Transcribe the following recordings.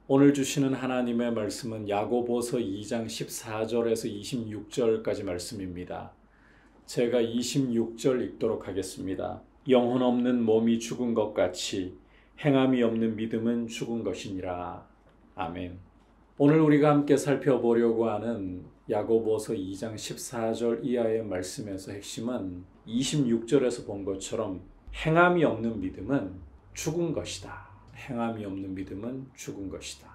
오늘 주시는 하나님의 말씀은 야고보서 2장 14절에서 26절까지 말씀입니다. 제가 26절 읽도록 하겠습니다. 영혼 없는 몸이 죽은 것 같이 행함이 없는 믿음은 죽은 것이니라. 아멘. 오늘 우리가 함께 살펴보려고 하는 야고보서 2장 14절 이하의 말씀에서 핵심은 26절에서 본 것처럼 행함이 없는 믿음은 죽은 것이다. 행함이 없는 믿음은 죽은 것이다.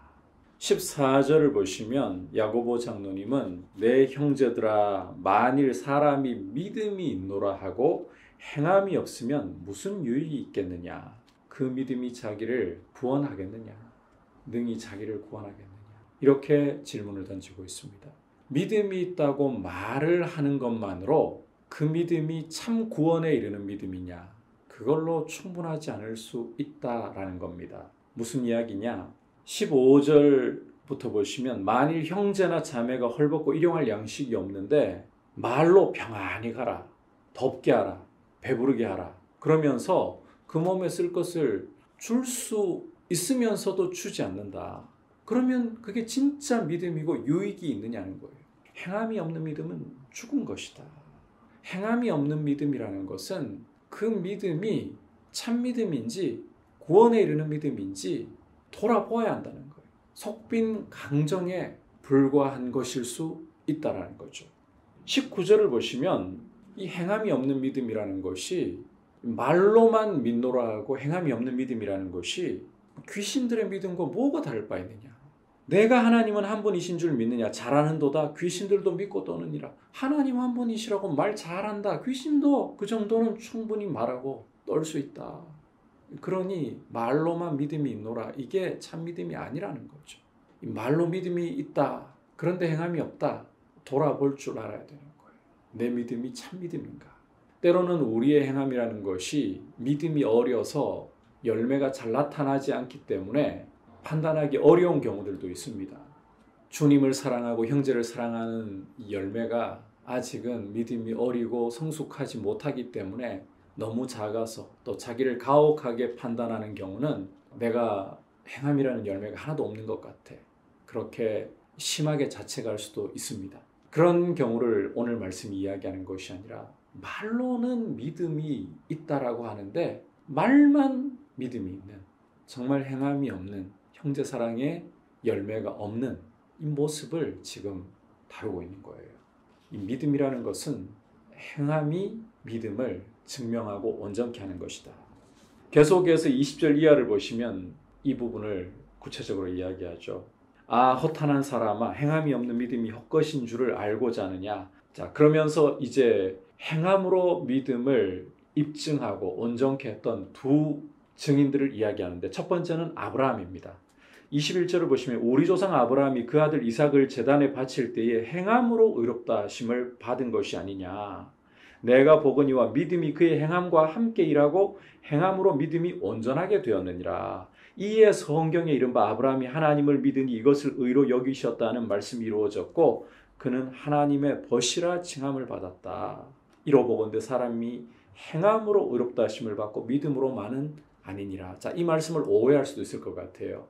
14절을 보시면 야고보 장로님은 내 형제들아 만일 사람이 믿음이 있노라 하고 행함이 없으면 무슨 유익이 있겠느냐. 그 믿음이 자기를 구원하겠느냐. 능히 자기를 구원하겠느냐. 이렇게 질문을 던지고 있습니다. 믿음이 있다고 말을 하는 것만으로 그 믿음이 참 구원에 이르는 믿음이냐. 그걸로 충분하지 않을 수 있다라는 겁니다. 무슨 이야기냐? 15절부터 보시면 만일 형제나 자매가 헐벗고 일용할 양식이 없는데 말로 평안히 가라, 덥게 하라, 배부르게 하라 그러면서 그 몸에 쓸 것을 줄 수 있으면서도 주지 않는다. 그러면 그게 진짜 믿음이고 유익이 있느냐는 거예요. 행함이 없는 믿음은 죽은 것이다. 행함이 없는 믿음이라는 것은 그 믿음이 참 믿음인지 구원에 이르는 믿음인지 돌아보아야 한다는 거예요. 속빈 강정에 불과한 것일 수 있다는 거죠. 19절을 보시면 이 행함이 없는 믿음이라는 것이 말로만 믿노라 하고 행함이 없는 믿음이라는 것이 귀신들의 믿음과 뭐가 다를 바 있느냐. 내가 하나님은 한 분이신 줄 믿느냐. 잘하는도다. 귀신들도 믿고 떠느니라. 하나님 한 분이시라고 말 잘한다. 귀신도 그 정도는 충분히 말하고 떨 수 있다. 그러니 말로만 믿음이 있노라. 이게 참 믿음이 아니라는 거죠. 말로 믿음이 있다. 그런데 행함이 없다. 돌아볼 줄 알아야 되는 거예요. 내 믿음이 참 믿음인가. 때로는 우리의 행함이라는 것이 믿음이 어려서 열매가 잘 나타나지 않기 때문에 판단하기 어려운 경우들도 있습니다. 주님을 사랑하고 형제를 사랑하는 열매가 아직은 믿음이 어리고 성숙하지 못하기 때문에 너무 작아서 또 자기를 가혹하게 판단하는 경우는 내가 행함이라는 열매가 하나도 없는 것 같아. 그렇게 심하게 자책할 수도 있습니다. 그런 경우를 오늘 말씀이 이야기하는 것이 아니라 말로는 믿음이 있다라고 하는데 말만 믿음이 있는 정말 행함이 없는 형제 사랑의 열매가 없는 이 모습을 지금 다루고 있는 거예요. 이 믿음이라는 것은 행함이 믿음을 증명하고 온전케 하는 것이다. 계속해서 20절 이하를 보시면 이 부분을 구체적으로 이야기하죠. 아, 허탄한 사람아, 행함이 없는 믿음이 헛것인 줄을 알고자 하느냐. 자, 그러면서 이제 행함으로 믿음을 입증하고 온전케 했던 두 증인들을 이야기하는데 첫 번째는 아브라함입니다. 21절을 보시면 우리 조상 아브라함이 그 아들 이삭을 제단에 바칠 때에 행함으로 의롭다 하심을 받은 것이 아니냐. 내가 보거니와 믿음이 그의 행함과 함께 일하고 행함으로 믿음이 온전하게 되었느니라. 이에 성경에 이른바 아브라함이 하나님을 믿으니 이것을 의로 여기셨다는 말씀이 이루어졌고 그는 하나님의 벗이라 칭함을 받았다. 이로보건대 사람이 행함으로 의롭다 하심을 받고 믿음으로만은 아니니라. 자, 이 말씀을 오해할 수도 있을 것 같아요.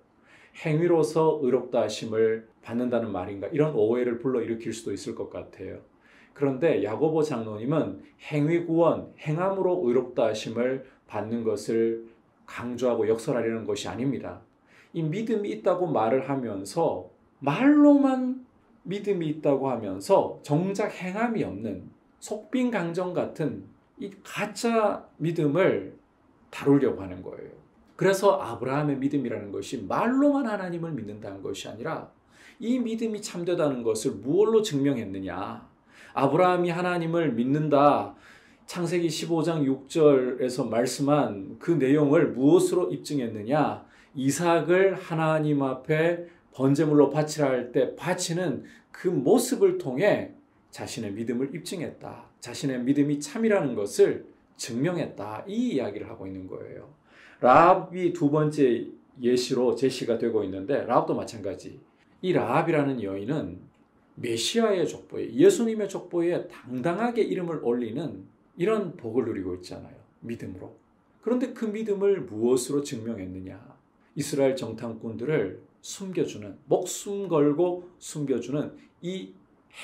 행위로서 의롭다 하심을 받는다는 말인가? 이런 오해를 불러일으킬 수도 있을 것 같아요. 그런데 야고보 장로님은 행위 구원, 행함으로 의롭다 하심을 받는 것을 강조하고 역설하려는 것이 아닙니다. 이 믿음이 있다고 말을 하면서 말로만 믿음이 있다고 하면서 정작 행함이 없는 속빈 강정 같은 이 가짜 믿음을 다루려고 하는 거예요. 그래서 아브라함의 믿음이라는 것이 말로만 하나님을 믿는다는 것이 아니라 이 믿음이 참되다는 것을 무엇로 증명했느냐. 아브라함이 하나님을 믿는다. 창세기 15장 6절에서 말씀한 그 내용을 무엇으로 입증했느냐. 이삭을 하나님 앞에 번제물로 바치라 할 때 바치는 그 모습을 통해 자신의 믿음을 입증했다. 자신의 믿음이 참이라는 것을 증명했다. 이 이야기를 하고 있는 거예요. 라합이 두 번째 예시로 제시가 되고 있는데 라합도 마찬가지. 이 라합이라는 여인은 메시아의 족보에 예수님의 족보에 당당하게 이름을 올리는 이런 복을 누리고 있잖아요. 믿음으로. 그런데 그 믿음을 무엇으로 증명했느냐. 이스라엘 정탐꾼들을 숨겨주는, 목숨 걸고 숨겨주는 이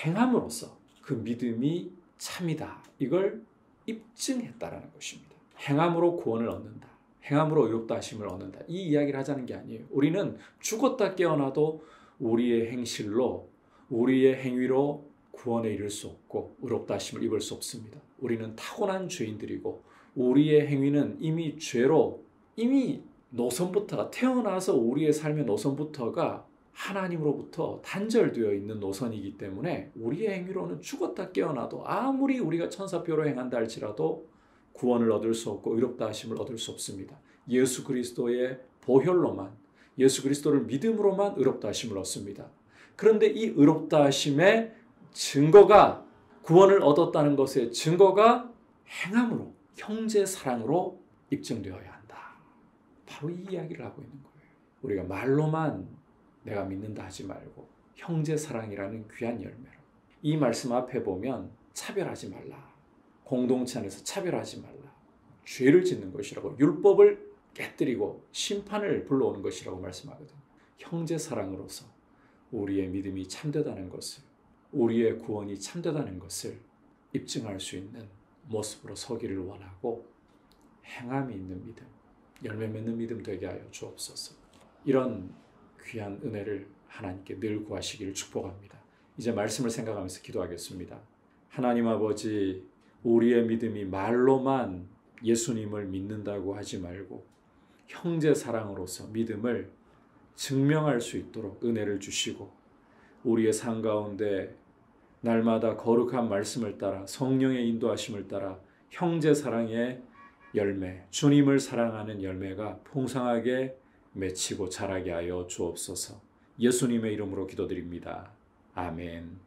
행함으로써 그 믿음이 참이다, 이걸 입증했다라는 것입니다. 행함으로 구원을 얻는다, 행함으로 의롭다 하심을 얻는다, 이 이야기를 하자는 게 아니에요. 우리는 죽었다 깨어나도 우리의 행실로, 우리의 행위로 구원에 이를 수 없고 의롭다 하심을 입을 수 없습니다. 우리는 타고난 죄인들이고 우리의 행위는 이미 죄로, 이미 노선부터가, 태어나서 우리의 삶의 노선부터가 하나님으로부터 단절되어 있는 노선이기 때문에 우리의 행위로는 죽었다 깨어나도 아무리 우리가 천사표로 행한다 할지라도 구원을 얻을 수 없고 의롭다 하심을 얻을 수 없습니다. 예수 그리스도의 보혈로만, 예수 그리스도를 믿음으로만 의롭다 하심을 얻습니다. 그런데 이 의롭다 하심의 증거가, 구원을 얻었다는 것의 증거가 행함으로, 형제 사랑으로 입증되어야 한다. 바로 이 이야기를 하고 있는 거예요. 우리가 말로만 내가 믿는다 하지 말고 형제 사랑이라는 귀한 열매로. 이 말씀 앞에 보면 차별하지 말라, 공동체 안에서 차별하지 말라, 죄를 짓는 것이라고, 율법을 깨뜨리고 심판을 불러오는 것이라고 말씀하거든요. 형제 사랑으로서 우리의 믿음이 참되다는 것을, 우리의 구원이 참되다는 것을 입증할 수 있는 모습으로 서기를 원하고, 행함이 있는 믿음, 열매 맺는 믿음 되게 하여 주옵소서. 이런 귀한 은혜를 하나님께 늘 구하시기를 축복합니다. 이제 말씀을 생각하면서 기도하겠습니다. 하나님 아버지, 우리의 믿음이 말로만 예수님을 믿는다고 하지 말고 형제 사랑으로서 믿음을 증명할 수 있도록 은혜를 주시고, 우리의 삶 가운데 날마다 거룩한 말씀을 따라, 성령의 인도하심을 따라 형제 사랑의 열매, 주님을 사랑하는 열매가 풍성하게 맺히고 자라게 하여 주옵소서. 예수님의 이름으로 기도드립니다. 아멘.